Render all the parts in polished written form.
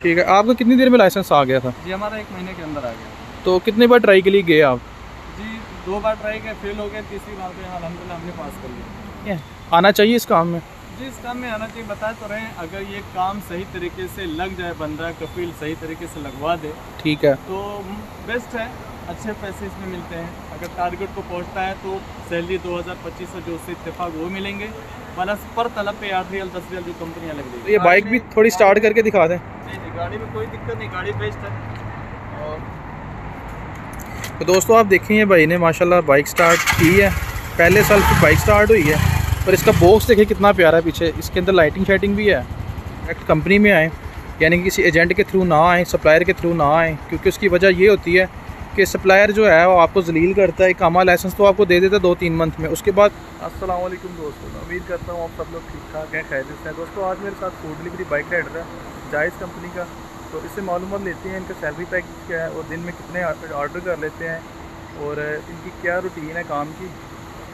ठीक है, आपका कितनी देर में लाइसेंस आ गया था? जी हमारा 1 महीने के अंदर आ गया। तो कितने बार ट्राई के लिए गए आप? जी 2 बार ट्राई किया, फेल हो गया, तीसरी बार पे अल्हम्दुलिल्लाह हमने पास कर लिया। आना चाहिए इस काम में? जी इस काम में आना चाहिए, बता तो रहे हैं, अगर ये काम सही तरीके से लग जाए, बंदा कफील सही तरीके से लगवा दे, ठीक है, तो बेस्ट है, अच्छे पैसे इसमें मिलते हैं। अगर टारगेट को पहुंचता है तो सैलरी 2000-2500 जो उससे इत्तेफाक वो मिलेंगे, प्लस पर तलब पे 8 रियल 10 रियल जो कंपनियाँ लग रही है। तो ये बाइक भी थोड़ी स्टार्ट करके दिखा दें। नहीं, गाड़ी में कोई दिक्कत नहीं, गाड़ी बेस्ट है। और तो दोस्तों आप देखें, ये भाई ने माशाल्लाह बाइक स्टार्ट की है, पहले साल की बाइक स्टार्ट हुई है। और इसका बॉक्स देखिए कितना प्यारा है पीछे, इसके अंदर लाइटिंग शाइटिंग भी है। डायरेक्ट कंपनी में आएँ, यानी कि किसी एजेंट के थ्रू ना आएँ, सप्लायर के थ्रू ना आएँ, क्योंकि उसकी वजह ये होती है कि सप्लायर जो है वो आपको जलील करता है। कामा लाइसेंस तो आपको दे देता है 2-3 मंथ में, उसके बाद। अस्सलाम वालेकुम दोस्तों, उम्मीद करता हूँ आप सब लोग ठीक ठाक हैं, खैरियत से हैं। दोस्तों आज मेरे साथ फूड डिलीवरी बाइक राइडर है जायज़ कंपनी का, तो इससे मालूमात लेते हैं इनका सैलरी पैकेज क्या है और दिन में कितने ऑर्डर कर लेते हैं और इनकी क्या रूटीन है काम की।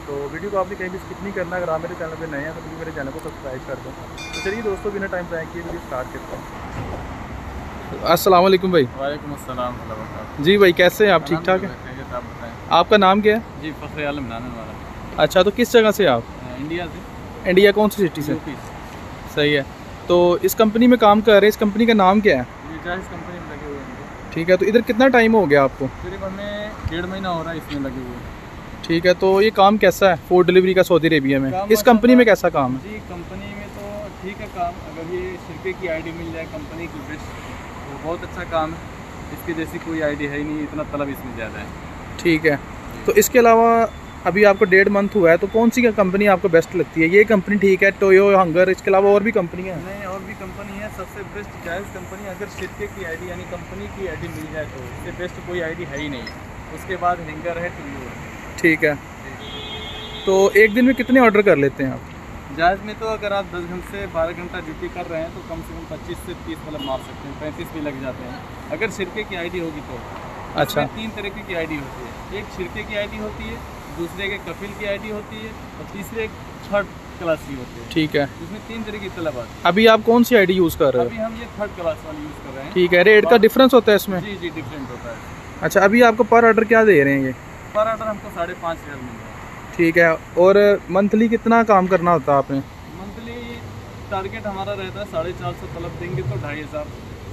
तो वीडियो को आपने कहीं भी स्किप नहीं करना। अगर आप मेरे चैनल पर नए हैं तो प्लीज़ मेरे चैनल को सब्सक्राइब कर दो। तो चलिए दोस्तों बिना टाइम ज़ाया किए वीडियो स्टार्ट करते हैं। अस्सलाम वालेकुम भाई। वालेकुम अस्सलाम व रहमतुल्लाह। जी भाई, कैसे हैं आप? ठीक ठाक हैं? आप बताएं। आपका नाम क्या है? जी फ़ख्र आलम नाने वाला। अच्छा, तो किस जगह से आप? इंडिया से। इंडिया कौन सी सिटी से? यूपी। सही है। तो इस कंपनी में काम कर रहे हैं, इस कंपनी का नाम क्या है? ये जायज़ कंपनी में लगे हुए हैं। ठीक है, तो इधर कितना टाइम हो गया आपको? करीब हमें 1.5 महीना हो रहा है इसमें लगे हुए। ठीक है, तो ये काम कैसा है फूड डिलीवरी का सऊदी अरेबिया में? इस कंपनी में कैसा काम है? जी कंपनी में तो ठीक है काम, अगर ये शिरके की आईडी मिल जाए कंपनी की बेस्ट, तो बहुत अच्छा काम है। इसकी जैसी कोई आईडी है ही नहीं, इतना तलब इसमें ज़्यादा है। ठीक है, तो इसके अलावा अभी आपको 1.5 मंथ हुआ है, तो कौन सी कंपनी आपको बेस्ट लगती है? ये कंपनी ठीक है, टोयो, हंगर, इसके अलावा और भी कंपनी है? नहीं, और भी कंपनी है, सबसे बेस्ट जायज़ कंपनी। अगर शिरके की आईडी यानी कंपनी की आईडी मिल जाए तो इससे बेस्ट कोई आईडी है ही नहीं। उसके बाद हंगर है, टोयो है। ठीक है, तो एक दिन में कितने ऑर्डर कर लेते हैं आप? जायज़ में तो अगर आप 10 घंटे से 12 घंटा ड्यूटी कर रहे हैं तो कम से कम 25 से 30 मतलब मार सकते हैं, 35 भी लग जाते हैं अगर शिरके की आईडी होगी तो। अच्छा, 3 तरीके की आईडी होती है, एक शिरके की आईडी होती है, दूसरे के कफिल की आईडी होती है और तीसरे एक थर्ड क्लास की होती है। ठीक है, इसमें 3 तरह की तलबात। अभी आप कौन सी आईडी यूज़ कर रहे हो? अभी हम ये थर्ड क्लास वाली यूज़ कर रहे हैं। ठीक है, रेट का डिफरेंस होता है इसमें? जी जी डिफरेंट होता है। अच्छा, अभी आपको पर ऑर्डर क्या दे रहे हैं ये? पर ऑर्डर हमको 5.5 हज़ार मिल रहा है। ठीक है, और मंथली कितना काम करना होता है आपने? मंथली टारगेट हमारा रहता है 450 तलब देंगे तो 2,500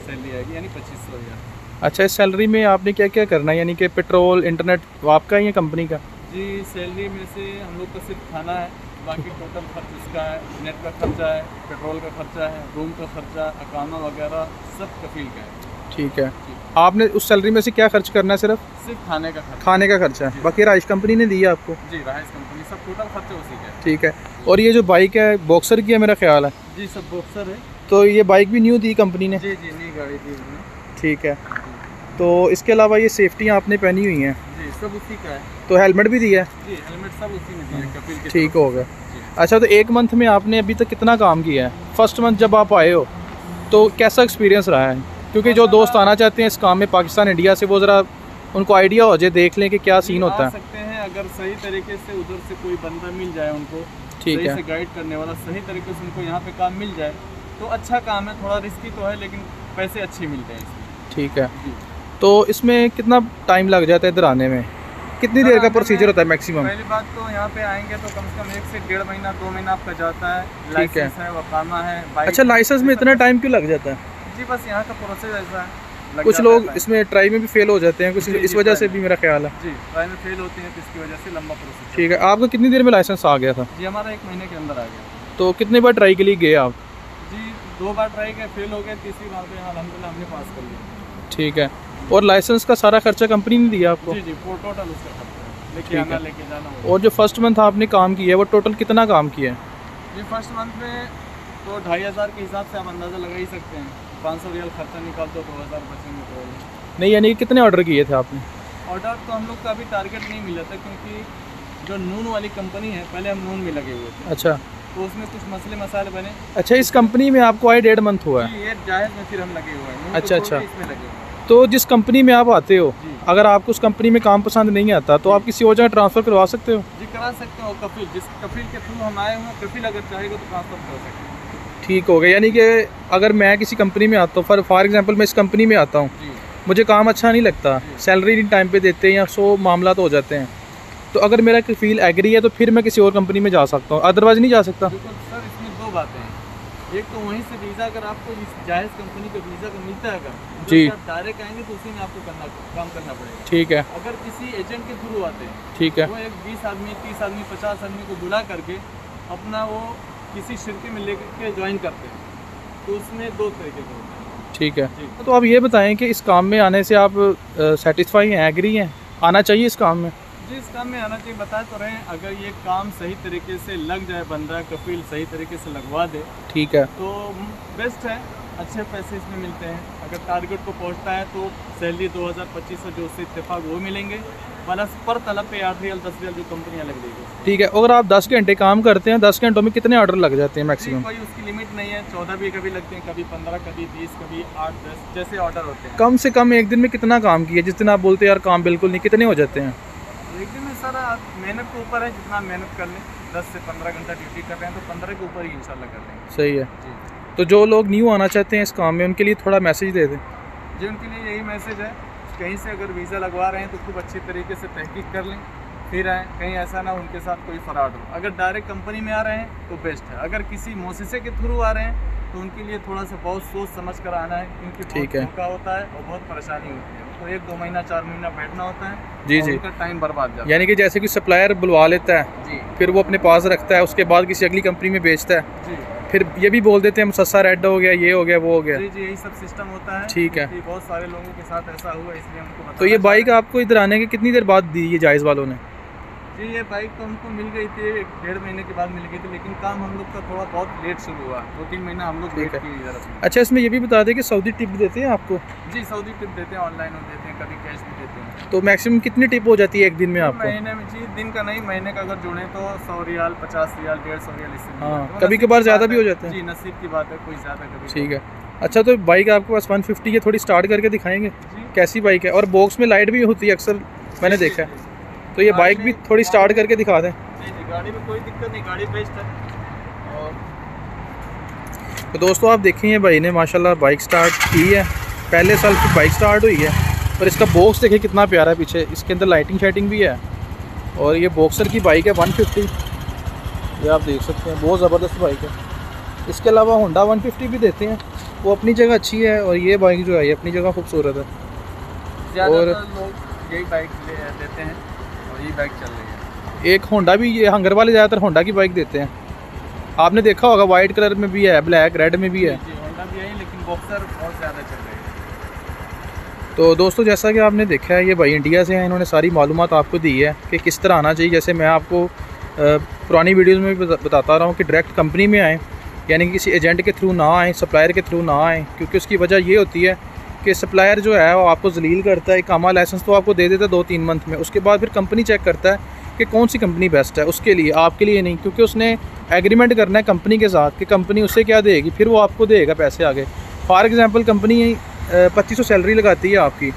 सैलरी आएगी, यानी 2500 हज़ार। अच्छा, इस सैलरी में आपने क्या क्या करना है, यानी कि पेट्रोल, इंटरनेट आपका ही है कंपनी का? जी सैलरी में से हम लोग का सिर्फ खाना है, बाकी टोटल खर्च उसका है, नेट का खर्चा है, पेट्रोल का खर्चा है, रूम का खर्चा, अकामा वगैरह सब कफील का है। ठीक है, आपने उस सैलरी में से क्या खर्च करना है? सिर्फ खाने का खर्चा। खाने का खर्चा है, बाकी राइस कंपनी ने दिया आपको? जी राइस कंपनी, सब टोटल खर्चा उसी का है। ठीक है, और ये जो बाइक है बॉक्सर की है मेरा ख्याल है? जी सब बॉक्सर है। तो ये बाइक भी न्यू दी कंपनी ने? जी जी नई गाड़ी दी हमने। ठीक है, तो इसके अलावा ये सेफ्टियाँ आपने पहनी हुई हैं? जी सब उसी का है। तो हेलमेट भी दिया है? जी हेलमेट सब उसी में दिया है कपिल के। ठीक हो गया। अच्छा, तो 1 मंथ में आपने अभी तक कितना काम किया है? फर्स्ट मंथ जब आप आए हो तो कैसा एक्सपीरियंस रहा है? क्योंकि जो दोस्त आना चाहते हैं इस काम में पाकिस्तान इंडिया से, वो ज़रा उनको आइडिया हो जाए, देख लें कि क्या सीन होता है। सकते हैं अगर सही तरीके से उधर से कोई बंदा मिल जाए उनको, ठीक सही है, से गाइड करने वाला, सही तरीके से उनको यहाँ पे काम मिल जाए तो अच्छा काम है। थोड़ा रिस्की तो है लेकिन पैसे अच्छे मिलते हैं इसमें। ठीक है, तो इसमें कितना टाइम लग जाता है इधर आने में? कितनी देर का प्रोसीजर होता है मैक्सिमम? पहली बात तो यहाँ पे आएंगे तो कम से कम 1 से 1.5 महीना 2 महीना आपका जाता है। ठीक है, लाइसेंस है, वकामा है। अच्छा, लाइसेंस में इतना टाइम क्यों लग जाता है? जी बस यहाँ का प्रोसेस ऐसा है। कुछ लोग इसमें ट्राई में भी फेल हो जाते हैं, कुछ इस वजह से भी मेरा ख्याल है। जी ट्राई में फेल होते हैं तो इसकी वजह से लंबा प्रोसेस। ठीक है, आपका कितनी देर में लाइसेंस आ गया था? जी हमारा 1 महीने के अंदर आ गया। तो कितने बार ट्राई के लिए गए आप? जी 2 बार ट्राई किया, फेल हो गया, तीसरी बार पे अल्हम्दुलिल्लाह हमने पास कर लिया। ठीक है, और लाइसेंस का सारा खर्चा कंपनी ने दिया आपको? जी जी टोटल उसका खर्चा है, लेके आना लेके जाना। और जो फर्स्ट मंथ आपने काम किया है वो टोटल कितना काम किया है? जी फर्स्ट मंथ में तो 2,500 के हिसाब से आप अंदाज़ा लगा ही सकते हैं। 500 रियल खर्चा निकाल दो, 2,000 बचेंगे तो। नहीं, यानी कि कितने ऑर्डर किए थे आपने? ऑर्डर तो हम लोग का अभी टारगेट नहीं मिला था, क्योंकि जो नून वाली कंपनी है, पहले हम नून में लगे हुए थे। अच्छा, तो उसमें कुछ मसले मसाले बने। अच्छा, इस कंपनी में आपको आए 1.5 मंथ हुआ है? ये जायज़ में फिर हम लगे हुए हैं। अच्छा अच्छा, इसमें लगे हुए हैं। तो जिस कंपनी में आप आते हो, अगर आपको उस कंपनी में काम पसंद नहीं आता तो आप किसी और जगह ट्रांसफ़र करवा सकते हो? जी करा सकते हो। कफिल, जिस कफिल के थ्रू हम आए हुए हैं, कफिल अगर चाहेगा तो ट्रांसफ़र कर सकते हैं। ठीक हो गया। यानी कि अगर मैं किसी कंपनी में आता हूँ, फॉर एग्जांपल मैं इस कंपनी में आता हूँ, मुझे काम अच्छा नहीं लगता, सैलरी नहीं टाइम पे देते हैं या 100 मामला तो हो जाते हैं, तो अगर मेरा फील एग्री है तो फिर मैं किसी और कंपनी में जा सकता हूँ, अदरवाइज नहीं जा सकता। बिल्कुल सर, इसमें दो बातें हैं। एक तो वहीं से वीज़ा अगर आपको इस जायज़ कंपनी का वीज़ा का मिलता है, अगर जी आप डायरेक्ट आएंगे तो उसी में आपको काम करना पड़ेगा। ठीक है। अगर किसी एजेंट के थ्रू आते हैं, ठीक है। वो एक 20 आदमी 30 आदमी 50 आदमी को बुला करके अपना वो किसी शिरके में लेकर के ज्वाइन करते हैं, तो उसमें दो तरीके के होते हैं। ठीक है। तो आप ये बताएं कि इस काम में आने से आप सेटिस्फाई हैं, एग्री हैं, आना चाहिए इस काम में? जी, इस काम में आना चाहिए। बता तो रहे हैं, अगर ये काम सही तरीके से लग जाए, बंदा कफील सही तरीके से लगवा दे, ठीक है, तो बेस्ट है, अच्छे पैसे इसमें मिलते हैं। अगर टारगेट को पहुंचता है तो सैलरी 2000-2500 जो उससे इत्तेफाक वो मिलेंगे, प्लस पर तलब पे 8 रियाल 10 रियाल जो कंपनियां लग देगी। ठीक है। अगर आप 10 घंटे काम करते हैं, 10 घंटों में कितने ऑर्डर लग जाते हैं मैक्सिमम? कोई उसकी लिमिट नहीं है, 14 भी कभी लगते हैं, कभी 15, कभी 20, कभी 8-10 जैसे ऑर्डर होते हैं। कम से कम एक दिन में कितना काम किया? जिस दिन आप बोलते हैं यार काम बिल्कुल नहीं, कितने हो जाते हैं? एक दिन में सर आप मेहनत के ऊपर है, जितना मेहनत कर लें, 10 से 15 घंटा ड्यूटी कर रहे हैं तो 15 के ऊपर ही इंशाल्लाह कर लेंगे। सही है। जी, तो जो लोग न्यू आना चाहते हैं इस काम में, उनके लिए थोड़ा मैसेज दे दें। जी, उनके लिए यही मैसेज है, कहीं से अगर वीज़ा लगवा रहे हैं तो खूब अच्छी तरीके से तहकीक कर लें, फिर आएँ, कहीं ऐसा ना उनके साथ कोई फ्रॉड हो। अगर डायरेक्ट कंपनी में आ रहे हैं तो बेस्ट है, अगर किसी मुअस्ससे के थ्रू आ रहे हैं तो उनके लिए थोड़ा सा बहुत सोच समझ कर आना है, क्योंकि ठीक है, धोखा होता है और बहुत परेशानी होती है। तो 1-2 महीना 4 महीना बैठना होता है। जी और जी, उनका टाइम बर्बाद जाता है। यानी कि जैसे कि सप्लायर बुलवा लेता है, जी फिर वो अपने पास रखता है, उसके बाद किसी अगली कंपनी में बेचता है, जी फिर ये भी बोल देते हैं सस्ता रेड हो गया, ये हो गया, वो हो गया। जी जी, यही सब सिस्टम होता है। ठीक है। बहुत सारे लोगों के साथ ऐसा हुआ, इसलिए हमको तो ये बाइक आपको इधर आने के कितनी देर बाद दी ये जायज़ वालों ने? जी, ये बाइक तो हमको मिल गई थी 1-1.5 महीने के बाद मिल गई थी, लेकिन काम हम लोग का थोड़ा बहुत लेट शुरू हुआ, 2-3 महीना हम लोग वेट किए इधर। अच्छा, इसमें ये भी बता दें कि सऊदी टिप देते हैं आपको? जी, सऊदी टिप देते हैं, ऑनलाइन देते हैं, कभी कैश भी देते हैं। तो मैक्सिमम कितनी टिप हो जाती है एक दिन में आपको? महीने में जी, दिन का नहीं, महीने का अगर जोड़ें तो 100 रियाल 50 रियाल 150 रियाल इससे। हाँ, कभी कभार ज़्यादा भी हो जाता है। जी, नसीब की बात है, कोई ज़्यादा कभी। ठीक है। अच्छा, तो बाइक आपके पास 150 की थोड़ी स्टार्ट करके दिखाएंगे जी, कैसी बाइक है? और बॉक्स में लाइट भी होती है अक्सर, मैंने देखा है। तो ये बाइक भी थोड़ी स्टार्ट करके दिखा दें। जी जी, गाड़ी में कोई दिक्कत नहीं, गाड़ी बेस्ट है। और तो दोस्तों आप देखें ये भाई ने माशाल्लाह बाइक स्टार्ट की है, पहले साल की बाइक स्टार्ट हुई है, और इसका बॉक्स देखिए कितना प्यारा है पीछे, इसके अंदर लाइटिंग शाइटिंग भी है, और ये बॉक्सर की बाइक है 150, ये आप देख सकते हैं, बहुत ज़बरदस्त बाइक है। इसके अलावा होंडा 150 भी देते हैं, वो अपनी जगह अच्छी है, और ये बाइक जो है ये अपनी जगह खूबसूरत है। ज़्यादातर लोग यही बाइक देते हैं और यही बाइक चल रही है। एक होंडा भी, ये हंगर वाले ज़्यादातर होंडा की बाइक देते हैं, आपने देखा होगा, वाइट कलर में भी है, ब्लैक रेड में भी है। जी, होंडा भी है, लेकिन बॉक्सर बहुत ज़्यादा चल रही है। तो दोस्तों जैसा कि आपने देखा है, ये भाई इंडिया से हैं, इन्होंने सारी मालूमात आपको दी है कि किस तरह आना चाहिए। जैसे मैं आपको पुरानी वीडियोज़ में भी बताता रहा हूँ कि डायरेक्ट कंपनी में आएँ, यानी कि किसी एजेंट के थ्रू ना आएँ, सप्लायर के थ्रू ना आएँ, क्योंकि उसकी वजह ये होती है कि सप्लायर जो है वो आपको जलील करता है। इकामा लाइसेंस तो आपको दे देता है 2-3 मंथ में, उसके बाद फिर कंपनी चेक करता है कि कौन सी कंपनी बेस्ट है उसके लिए, आपके लिए नहीं, क्योंकि उसने एग्रीमेंट करना है कंपनी के साथ कि कंपनी उससे क्या देगी, फिर वो आपको देगा पैसे आगे। फॉर एग्ज़ाम्पल कंपनी 2500 सैलरी लगाती है आपकी,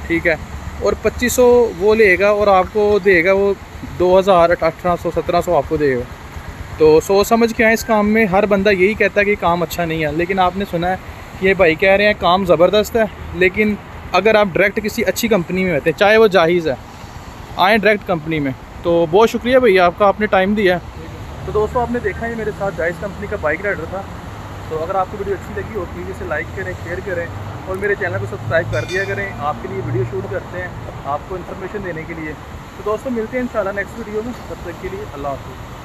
ठीक है, और 2500 वो लेगा और आपको देगा वो 2000, 1800, 1700 आपको देगा। तो सोच समझ के आए इस काम में। हर बंदा यही कहता है कि काम अच्छा नहीं है, लेकिन आपने सुना है ये भाई कह रहे हैं काम ज़बरदस्त है, लेकिन अगर आप डायरेक्ट किसी अच्छी कंपनी में होते हैं, चाहे वो जाहिज़ है, आएँ डायरेक्ट कंपनी में। तो बहुत शुक्रिया भैया आपका, आपने टाइम दिया है। तो दोस्तों आपने देखा है मेरे साथ जायज़ कंपनी का बाइक राइडर था। तो अगर आपको वीडियो अच्छी लगी हो प्लीज़ इसे लाइक करें, शेयर करें, और मेरे चैनल को सब्सक्राइब कर दिया करें। आपके लिए वीडियो शूट करते हैं आपको इन्फॉर्मेशन देने के लिए। तो दोस्तों मिलते हैं इंशाल्लाह नेक्स्ट वीडियो में, तब तक के लिए अल्लाह हाफ़िज़।